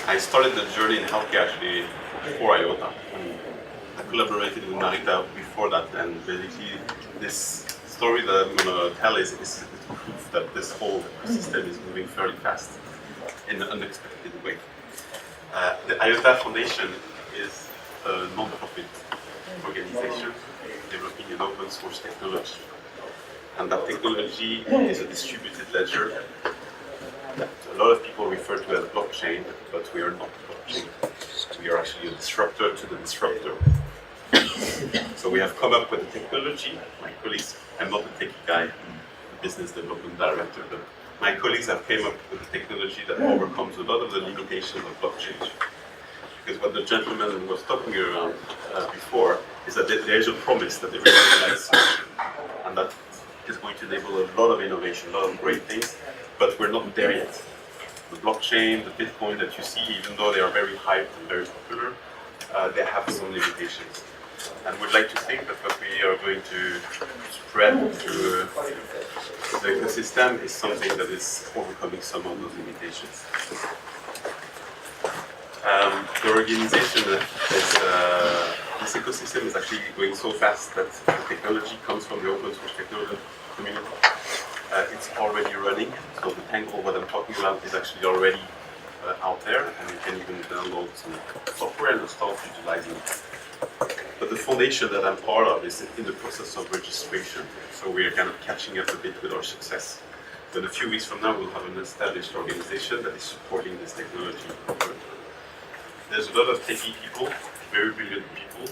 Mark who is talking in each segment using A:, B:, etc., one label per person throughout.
A: I started the journey in healthcare actually before IOTA. I collaborated with MyData before that, and basically this story that I'm going to tell is proof that this whole system is moving fairly fast in an unexpected way. The IOTA Foundation is a non-profit organization developing an open source technology. And that technology is a distributed ledger that a lot of people refer to as blockchain, but we are not blockchain. We are actually a disruptor to the disruptor. So we have come up with a technology. My colleagues, I'm not a techie guy, I'm a business development director, but my colleagues have came up with a technology that overcomes a lot of the limitations of blockchain. Because what the gentleman was talking around before is that there is a promise that everybody likes, and that is going to enable a lot of innovation, a lot of great things, but we're not there yet. The blockchain, the Bitcoin that you see, even though they are very hyped and very popular, they have some limitations. And we'd like to think that what we are going to spread through the ecosystem is something that is overcoming some of those limitations. The organization, this ecosystem is actually going so fast that the technology comes from the open source technology community. It's already running, so the tangle, what I'm talking about, is actually already out there, and you can even download some software and start utilizing it. But the foundation that I'm part of is in the process of registration, so we are kind of catching up a bit with our success. But a few weeks from now, we'll have an established organization that is supporting this technology. There's a lot of techie people, very brilliant people,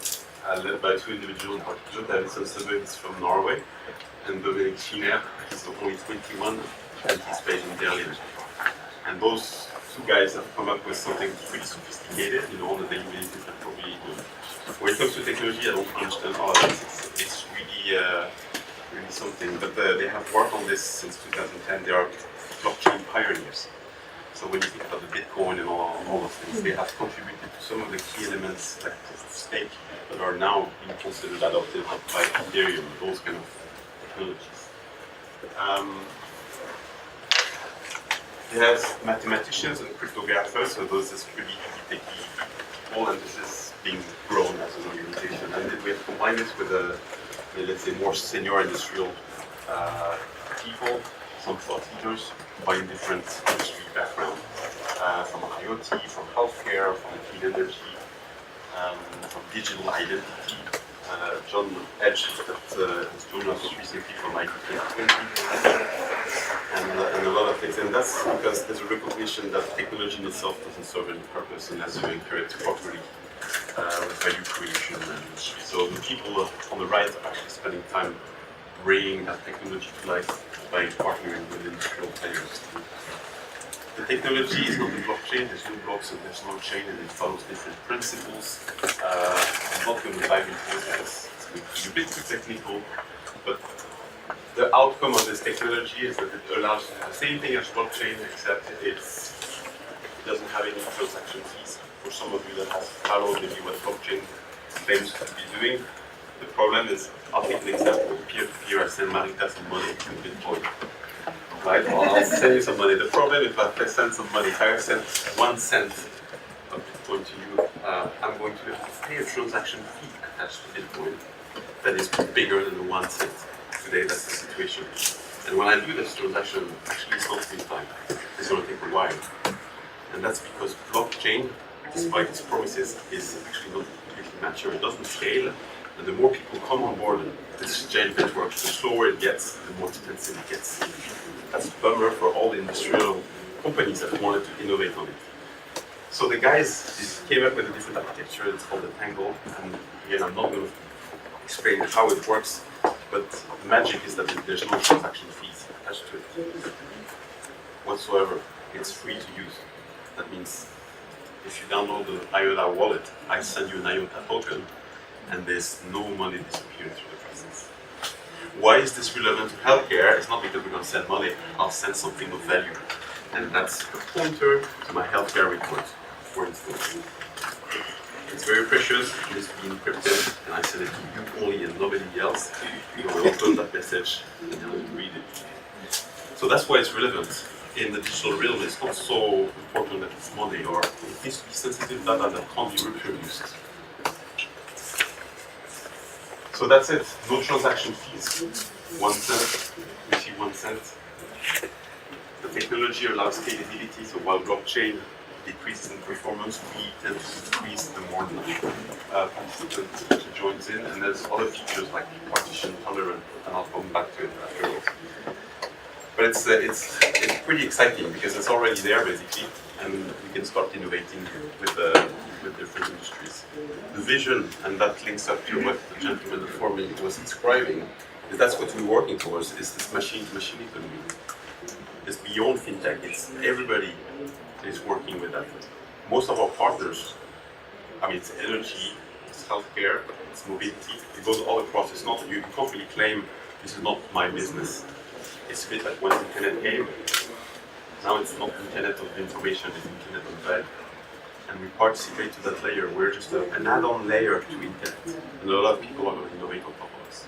A: led by two individuals in particular. David Sønstebø is from Norway, and Dominic Schiner is only 21, and he's based in Berlin. And those two guys have come up with something pretty sophisticated, on a daily basis that probably when it comes to technology, I don't understand all of this. It's really, really something. But they have worked on this since 2010. They are blockchain pioneers. So when you think about the Bitcoin and all those things, they have contributed to some of the key elements like proof of stake that are now being considered adopted by Ethereum, those kind of technologies. They have mathematicians and cryptographers, so those is pretty techy people, and this is being grown as an organization. And then we have combined this with let's say, more senior industrial people, some thought leaders, by different industry background, from IoT, from healthcare, from clean energy, from digital identity. John Edge that has joined us recently from IT 2020, and a lot of things. And that's because there's a recognition that technology in itself doesn't serve any purpose unless you encourage it properly with value creation and industry. So the people on the right are actually spending time bringing that technology to life by partnering with industrial players. The technology is not the blockchain, there's no blocks and there's no chain, and it follows different principles. I'm not going to dive into it as it's a bit too technical, but the outcome of this technology is that it allows the same thing as blockchain, except it doesn't have any transaction fees. For some of you that have followed maybe what blockchain claims to be doing, the problem is, I'll take an example, peer-to-peer, I send MyData some money to Bitcoin. Right? I'll send you some money. The problem is if I send some money, if I send 1 cent of Bitcoin to you, I'm going to have to pay a transaction fee attached to Bitcoin that is bigger than the 1 cent. Today, that's the situation. And when I do this transaction, actually it's not in time. It's going to take a while. And that's because blockchain, despite its promises, is actually not completely mature. It doesn't scale. And the more people come on board this giant network, the slower it gets, the more expensive it gets. That's a bummer for all the industrial companies that wanted to innovate on it. So the guys came up with a different architecture, it's called the tangle. And again, I'm not going to explain how it works, but the magic is that there's no transaction fees attached to it whatsoever. It's free to use. That means if you download the IOTA wallet, I send you an IOTA token, and there's no money disappearing through the process. Why is this relevant to healthcare? It's not because we're going to send money, I'll send something of value. And that's a pointer to my healthcare report, for instance. It's very precious, it needs to be encrypted, and I send it to you only and nobody else. You will open that message and you will read it. So that's why it's relevant. in the digital realm, it's not so important that it's money, or it needs to be sensitive data that can't be reproduced. So that's it. No transaction fees. 1 cent, receive 1 cent. The technology allows scalability, so while blockchain decreases in performance, we tend to increase the more participant joins in, and there's other features like partition tolerant, and I'll come back to it afterwards. But it's pretty exciting because it's already there basically, and we can start innovating with different industries. The vision, and that links up to what the gentleman before me was describing, is that's what we're working towards, is this machine-to-machine economy. It's beyond fintech, it's everybody is working with that. Most of our partners, I mean, it's energy, it's healthcare, it's mobility, it goes all across. It's not, you can't really claim this is not my business. It's a bit like when the internet came. Now it's not internet of information, it's internet of bed. And we participate to that layer. We're just an add-on layer to internet. And a lot of people are going to innovate on top of us.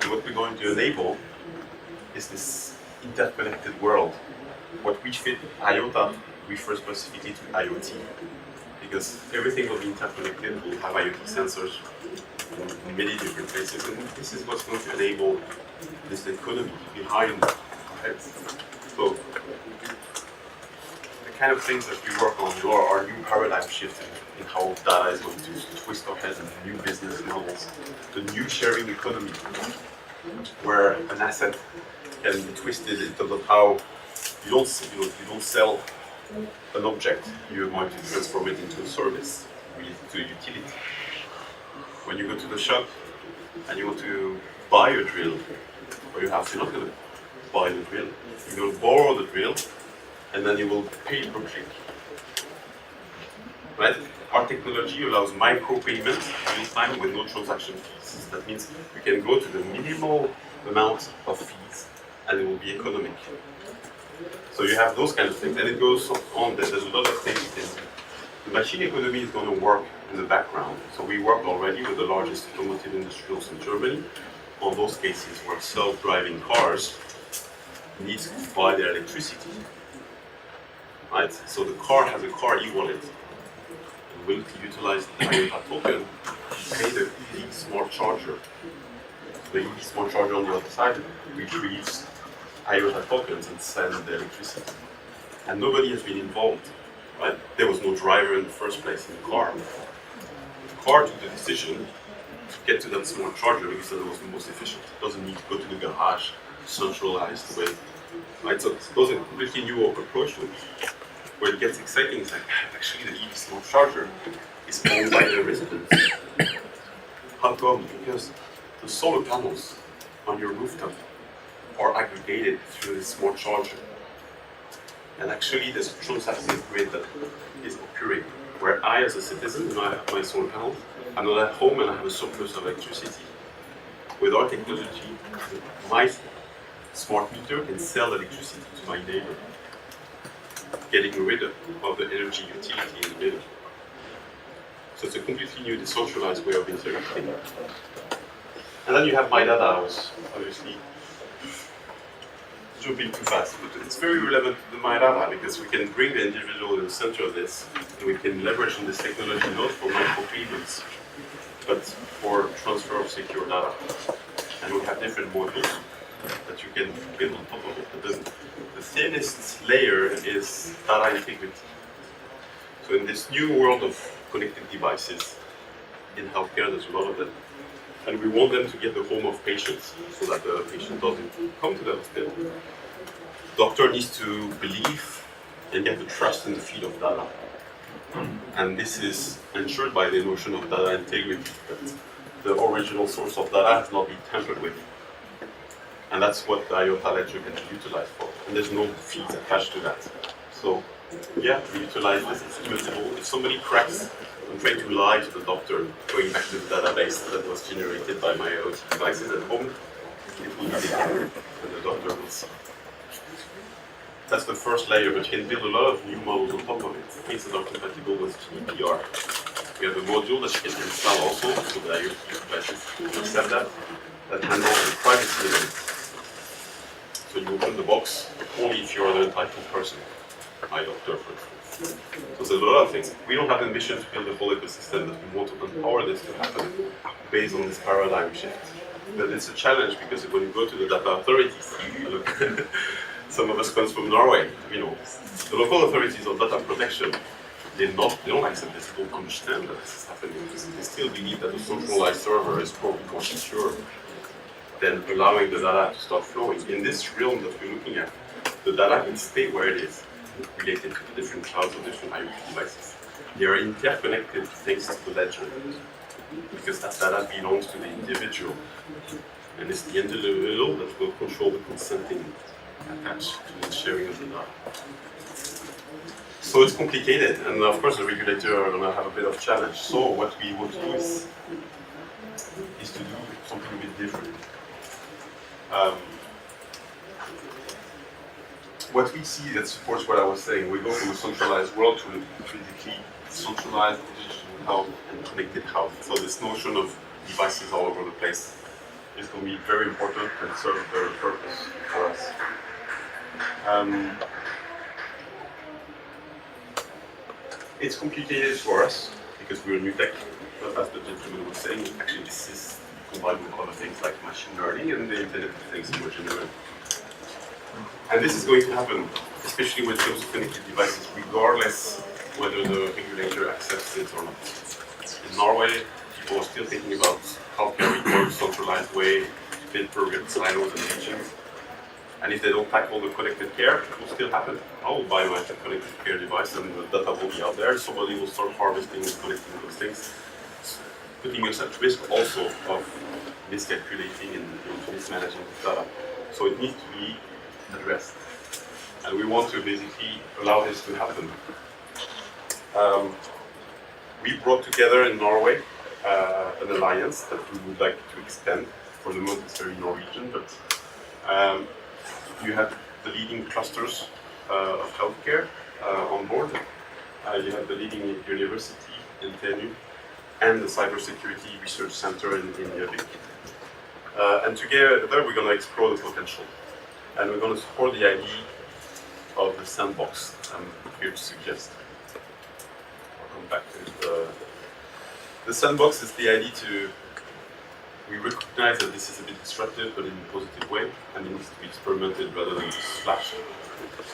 A: And what we're going to enable is this interconnected world. What we fit IOTA refers specifically to IoT. Because everything will be interconnected, we'll have IoT sensors in many different places. And this is what's going to enable this economy behind our heads. So the kind of things that we work on are new paradigm shifts in how data is going to twist our heads into new business models. The new sharing economy, where an asset can be twisted in terms of how you don't sell an object, you're going to transform it into a service related to a utility. When you go to the shop and you want to buy a drill for your house, you're not going to buy the drill. You're going to borrow the drill, and then you will pay per click. Right? Our technology allows micro-payments real time with no transaction fees. That means you can go to the minimal amount of fees, and it will be economic. So you have those kind of things, and it goes on. There's a lot of things. The machine economy is going to work in the background. So we work already with the largest automotive industrials in Germany on those cases where self-driving cars need to buy their electricity. Right? So the car has a car e-wallet and will utilize the IOTA token to pay the EV smart charger. The EV smart charger on the other side retrieves IOTA tokens and sends the electricity. And nobody has been involved. Right? There was no driver in the first place in the car. The car took the decision to get to that smart charger because it was the most efficient. It doesn't need to go to the garage, centralized way. Right? So those are a completely new approach to it. Where it gets exciting is like, actually the EV smart charger is owned by the residents. How come? Because the solar panels on your rooftop are aggregated through the smart charger. And actually there's a transactive grid that is occurring, where I as a citizen, when I have my solar panels, I'm not at home and I have a surplus of electricity. With our technology, my smart meter can sell electricity to my neighbor, getting rid of the energy utility in the middle. So it's a completely new decentralized way of interacting. And then you have MyData, I was obviously jumping too fast, but it's very relevant to the MyData because we can bring the individual in the center of this, and we can leverage on this technology not for micropayments, but for transfer of secure data. And we have different modules that you can build on top of it. But the thinnest layer is data integrity. So in this new world of connected devices, in healthcare there's a lot of them, and we want them to get the home of patients so that the patient doesn't come to the hospital. The doctor needs to believe and get the trust in the feed of data. And this is ensured by the notion of data integrity, that the original source of data has not been tampered with. And that's what the IOTA ledger can be utilized for. And there's no fees attached to that. So yeah, we utilize this. It's immutable. If somebody cracks and trying to lie to the doctor, going back to the database that was generated by my IoT devices at home, it will be detected and the doctor will see. That's the first layer, but you can build a lot of new models on top of it. Things that are compatible with GDPR. We have a module that you can install also, so that IoT devices will accept that handles the privacy limits. So you open the box only if you're the entitled person, my doctor, for instance. So there's a lot of things. We don't have the mission to build a whole ecosystem, but we want to empower this to happen based on this paradigm shift. But it's a challenge because when you go to the data authorities, look, some of us comes from Norway, you know, the local authorities on data protection, they don't accept this, they don't understand that this is happening because they still believe that a centralized server is probably more secure than allowing the data to start flowing. In this realm that we're looking at, the data can stay where it is, related to the different clouds or different IoT devices. They are interconnected thanks to the ledger, because that data belongs to the individual. And it's the individual that will control the consenting attached to the sharing of the data. So it's complicated, and of course the regulator are going to have a bit of challenge. So what we want to do is to do something a bit different. What we see that supports what I was saying, we go from a centralized world to a physically centralized digital health and connected health. So this notion of devices all over the place is going to be very important and serve a very purpose for us. It's complicated for us because we're new tech, but as the gentleman was saying, actually this is combined with other things like machine learning and the Internet of Things in general. And this is going to happen, especially when it comes to connected devices, regardless whether the regulator accepts it or not. In Norway, people are still thinking about how can we work centralized way, build program silos and regions. And if they don't tackle the connected care, it will still happen. I will buy my connected care device and the data will be out there. Somebody will start harvesting and connecting those things, putting us at risk also of miscalculating and mismanaging the data. So it needs to be addressed. And we want to basically allow this to happen. We brought together in Norway an alliance that we would like to extend. For the moment, it's very Norwegian, but you have the leading clusters of healthcare on board. You have the leading university in Tallinn and the cybersecurity research center in Gjøvik. And together we're going to explore the potential. And we're going to support the idea of the sandbox I'm here to suggest. I'll come back to the sandbox is the idea we recognize that this is a bit disruptive, but in a positive way, and it needs to be experimented rather than just splashed.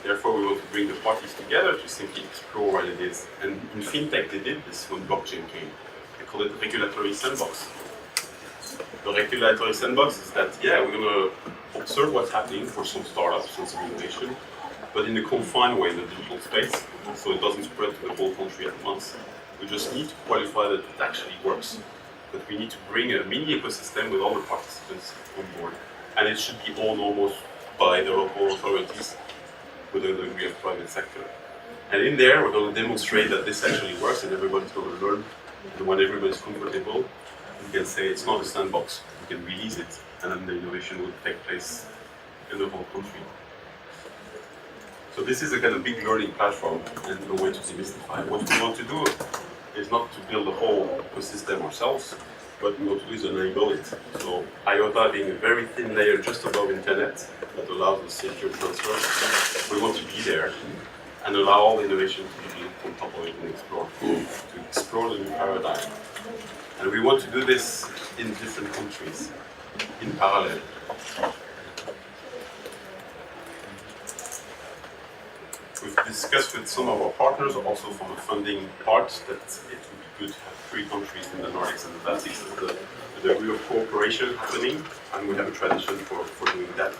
A: Therefore, we want to bring the parties together to simply explore what it is. And in fintech, they did this when blockchain came. They call it regulatory sandbox. The regulatory sandbox is that, yeah, we're going to observe what's happening for some startups and some innovation, but in a confined way in the digital space, so it doesn't spread to the whole country at once. We just need to qualify that it actually works. But we need to bring a mini ecosystem with all the participants on board. And it should be owned almost by the local authorities with a degree of private sector. And in there, we're going to demonstrate that this actually works and everybody's going to learn. And when everybody's comfortable, we can say it's not a sandbox. We can release it, and then the innovation will take place in the whole country. So this is a kind of big learning platform and a way to demystify. What we want to do is not to build a whole ecosystem ourselves, but we want to do is enable it. So IOTA being a very thin layer just above internet that allows the secure transfer, we want to be there and allow all innovation to be built on top of it and to explore the new paradigm. And we want to do this in different countries, in parallel. We've discussed with some of our partners, also from the funding part, that it would be good to have 3 countries in the Nordics and the Baltics with the degree of cooperation happening, and we have a tradition for doing that.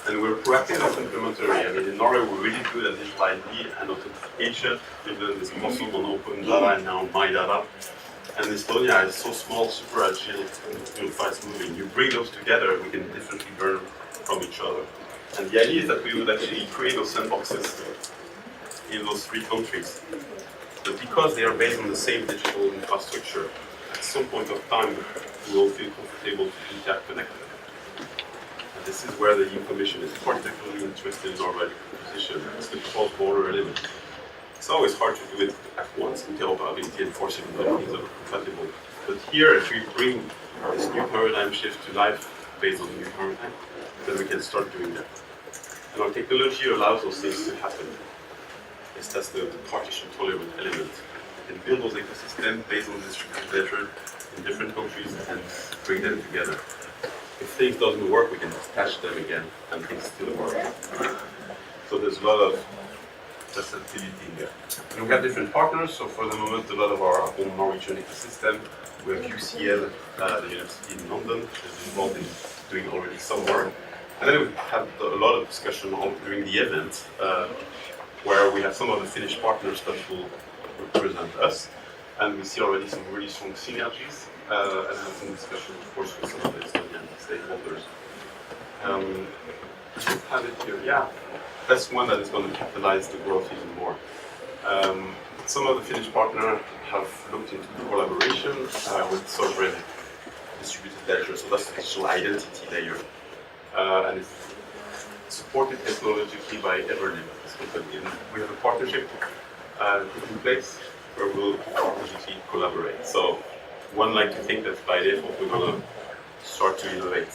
A: And we're proactive and complementary. I mean, in Norway, we're really good at digital ID and authentication. Finland is possible on open data and now MyData. And Estonia is so small, super agile, and fast moving. You bring those together, we can definitely learn from each other. And the idea is that we would actually create those sandboxes in those 3 countries. But because they are based on the same digital infrastructure, at some point of time, we will feel comfortable to interconnect them. And this is where the EU Commission is particularly interested in our value proposition. It's the cross-border element. It's always hard to do it at once, interoperability and forcibility are compatible. But here, if we bring this new paradigm shift to life based on the new paradigm, then we can start doing that. And our technology allows those things to happen. That's the partition tolerant element. We can build those ecosystems based on distributed ledger in different countries and bring them together. If things doesn't work, we can detach them again and things still work. So there's a lot of versatility in there. And we have different partners, so for the moment a lot of our own Norwegian ecosystem. We have UCL, the University in London, is involved in doing already some work. And then we had a lot of discussion during the event where we have some of the Finnish partners that will represent us. And we see already some really strong synergies and have some discussion, of course, with some of the Estonian stakeholders. Just have it here, yeah. That's one that is going to capitalize the growth even more. Some of the Finnish partners have looked into the collaboration with sovereign distributed ledger, so that's the digital identity layer. And it's supported technologically by Everlim. We have a partnership put in place where we'll strategically collaborate. So one like to think that by default we're going to start to innovate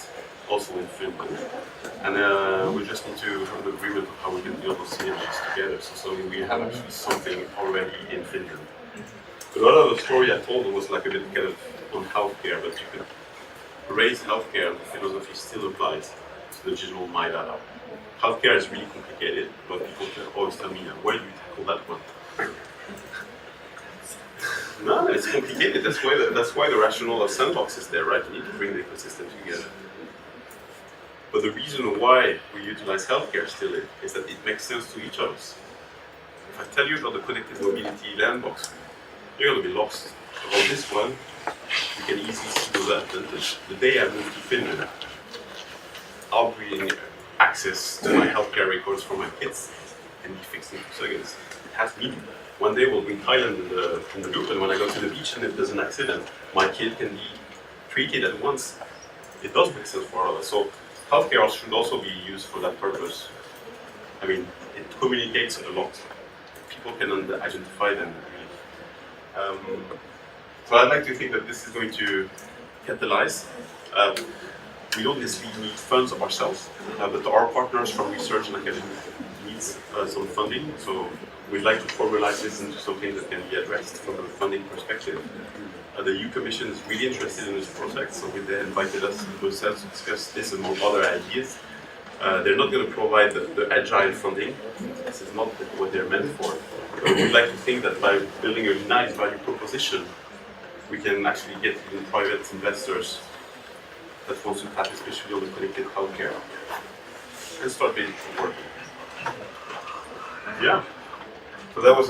A: also in Finland. And we just need to have an agreement on how we can build those synergies together. So we have actually something already in Finland. A lot of the story I told was like a bit kind of on healthcare, but you could raise healthcare and the philosophy still applies to the digital MyData. Healthcare is really complicated, but people can always tell me, where do you tackle that one? No, it's complicated. That's why the rationale of sandbox is there, right? You need to bring the ecosystem together. But the reason why we utilize healthcare still is that it makes sense to each of us. If I tell you about the connected mobility landbox, you're going to be lost. About this one, you can easily see the advantage. The day I move to Finland, I'll bring access to my healthcare records for my kids and be fixed in 2 seconds. It has meaning. One day we'll bring Thailand in the loop, and when I go to the beach and if there's an accident, my kid can be treated at once. It does make sense for all of us. So healthcare should also be used for that purpose. I mean, it communicates a lot. People can identify them. So I'd like to think that this is going to catalyze. We don't necessarily need funds ourselves, but our partners from research and academic needs some funding. So we'd like to formalize this into something that can be addressed from a funding perspective. The EU Commission is really interested in this project, so they invited us to Brussels to discuss this among other ideas. They're not going to provide the agile funding. This is not what they're meant for. But we'd like to think that by building a nice value proposition, we can actually get even private investors that want to tap especially on the connected healthcare and start making it work. Yeah. So that was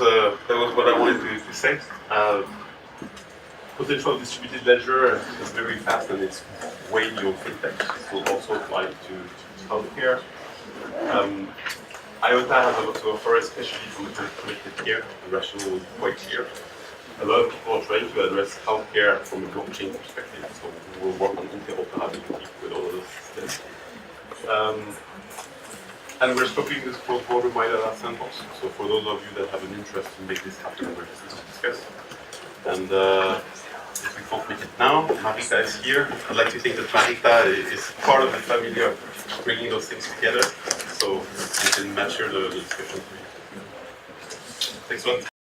A: what I wanted to say. Potential distributed ledger is very fast and it's way beyond fintech. This will also apply to healthcare. IOTA has a lot to offer, especially from the connected care. The rationale is quite clear. A lot of people are trying to address healthcare from a blockchain perspective, so we'll work on interoperability with all of those systems. And we're scoping this cross-border MyData sandbox. So for those of you that have an interest in make this happen, we're just to discuss. And if we can't make it now, MyData is here. I'd like to think that MyData is part of the family of bringing those things together, so we can mature the discussion. Thanks a lot.